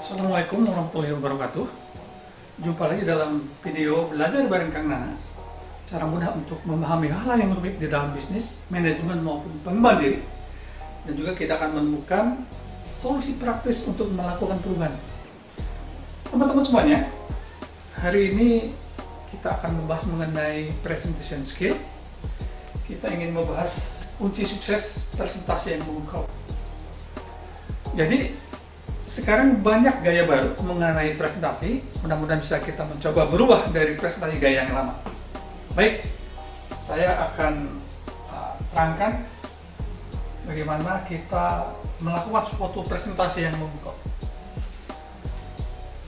Assalamualaikum warahmatullahi wabarakatuh. Jumpa lagi dalam video belajar bareng Kang Nana. Cara mudah untuk memahami hal yang rumit di dalam bisnis, manajemen maupun pengembangan diri. Dan juga kita akan menemukan solusi praktis untuk melakukan perubahan. Teman-teman semuanya, hari ini kita akan membahas mengenai presentation skill. Kita ingin membahas kunci sukses presentasi yang memukau. Jadi sekarang banyak gaya baru mengenai presentasi. Mudah-mudahan bisa kita mencoba berubah dari presentasi gaya yang lama. Baik, saya akan terangkan bagaimana kita melakukan suatu presentasi yang memukau.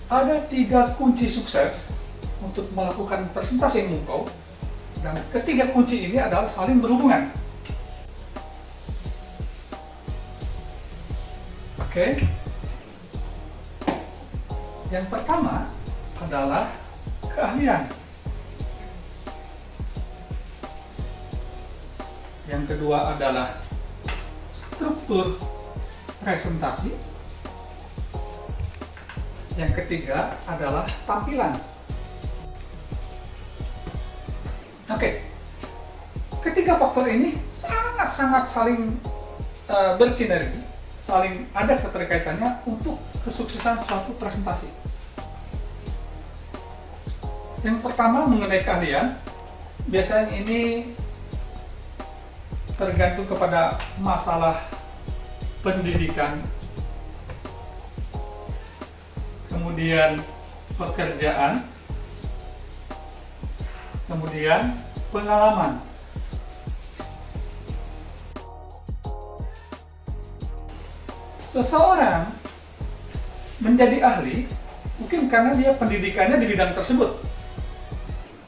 Ada 3 kunci sukses untuk melakukan presentasi yang memukau, dan ketiga kunci ini adalah saling berhubungan. Oke. Yang pertama adalah keahlian. Yang kedua adalah struktur presentasi. Yang ketiga adalah tampilan. Oke. Ketiga faktor ini sangat-sangat saling bersinergi, saling ada keterkaitannya untuk kesuksesan suatu presentasi. Yang pertama mengenai keahlian, biasanya ini tergantung kepada masalah pendidikan, kemudian pekerjaan, kemudian pengalaman. Seseorang menjadi ahli mungkin karena dia pendidikannya di bidang tersebut,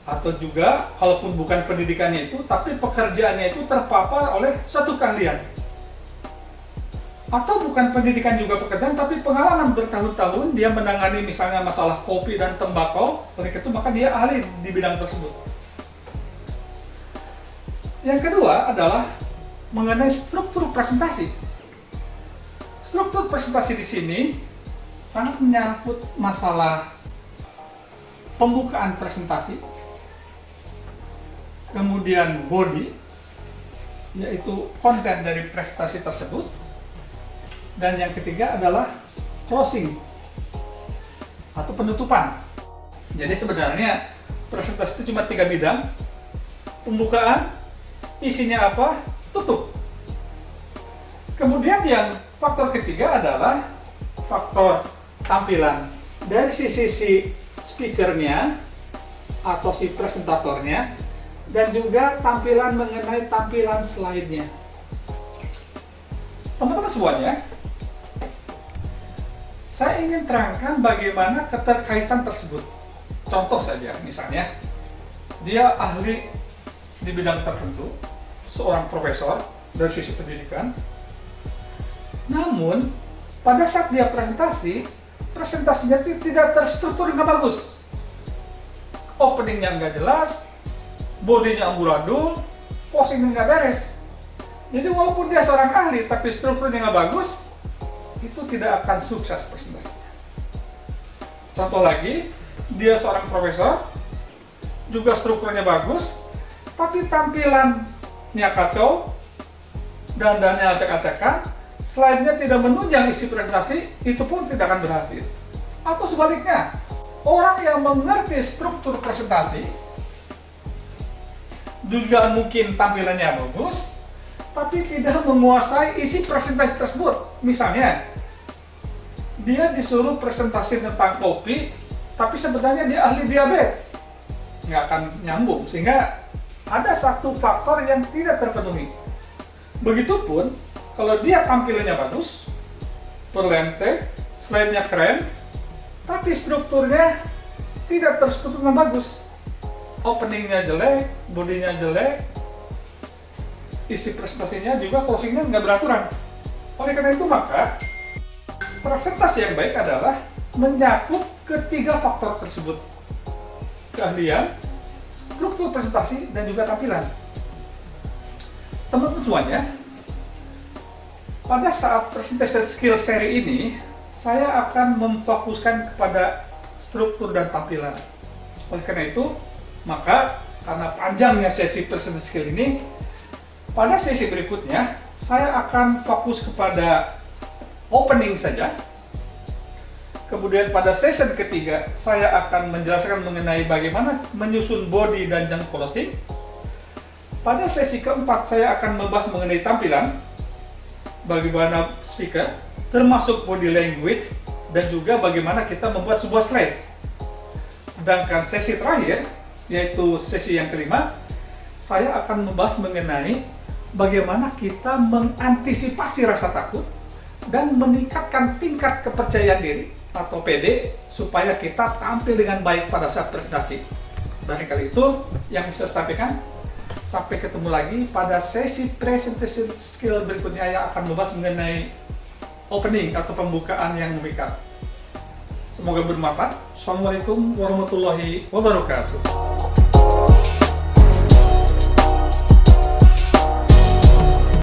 atau juga kalaupun bukan pendidikannya itu, tapi pekerjaannya itu terpapar oleh suatu keahlian, atau bukan pendidikan juga pekerjaan, tapi pengalaman bertahun-tahun dia menangani misalnya masalah kopi dan tembakau, oleh itu maka dia ahli di bidang tersebut. Yang kedua adalah mengenai struktur presentasi. Struktur presentasi di sini sangat menyangkut masalah pembukaan presentasi, kemudian body, yaitu konten dari presentasi tersebut, dan yang ketiga adalah closing atau penutupan. Jadi sebenarnya presentasi itu cuma 3 bidang: pembukaan, isinya apa, tutup. Kemudian yang faktor ketiga adalah faktor tampilan dari si speakernya atau si presentatornya, dan juga tampilan mengenai tampilan slide-nya. Teman-teman semuanya, saya ingin terangkan bagaimana keterkaitan tersebut. Contoh saja, misalnya dia ahli di bidang tertentu, seorang profesor dari sisi pendidikan, namun pada saat dia presentasinya tidak terstruktur dengan bagus. Openingnya nggak jelas, bodinya amburadul, closingnya nggak beres. Jadi walaupun dia seorang ahli, tapi strukturnya nggak bagus, itu tidak akan sukses presentasinya. Contoh lagi, dia seorang profesor, juga strukturnya bagus, tapi tampilannya kacau, dandannya acak-acakan, slide-nya tidak menunjang isi presentasi, itu pun tidak akan berhasil. Atau sebaliknya, orang yang mengerti struktur presentasi, juga mungkin tampilannya bagus, tapi tidak menguasai isi presentasi tersebut. Misalnya, dia disuruh presentasi tentang kopi, tapi sebenarnya dia ahli diabetes, nggak akan nyambung, sehingga ada satu faktor yang tidak terpenuhi. Begitupun kalau dia tampilannya bagus, perlente, slide-nya keren, tapi strukturnya tidak terstruktur dengan bagus. Openingnya jelek, bodinya jelek, isi presentasinya juga closingnya nggak beraturan. Oleh karena itu maka presentasi yang baik adalah mencakup ketiga faktor tersebut: keahlian, struktur presentasi, dan juga tampilan. Teman-teman semuanya, pada saat presentation skill seri ini, saya akan memfokuskan kepada struktur dan tampilan. Oleh karena itu, maka karena panjangnya sesi presentation skill ini, pada sesi berikutnya saya akan fokus kepada opening saja. Kemudian pada session ketiga, saya akan menjelaskan mengenai bagaimana menyusun body dan jam closing. Pada sesi keempat, saya akan membahas mengenai tampilan, bagaimana speaker, termasuk body language, dan juga bagaimana kita membuat sebuah slide. Sedangkan sesi terakhir, yaitu sesi yang kelima, saya akan membahas mengenai bagaimana kita mengantisipasi rasa takut dan meningkatkan tingkat kepercayaan diri atau PD supaya kita tampil dengan baik pada saat presentasi. Barangkali itu yang bisa saya sampaikan. Sampai ketemu lagi pada sesi presentation skill berikutnya yang akan membahas mengenai opening atau pembukaan yang memikat. Semoga bermanfaat. Assalamualaikum warahmatullahi wabarakatuh.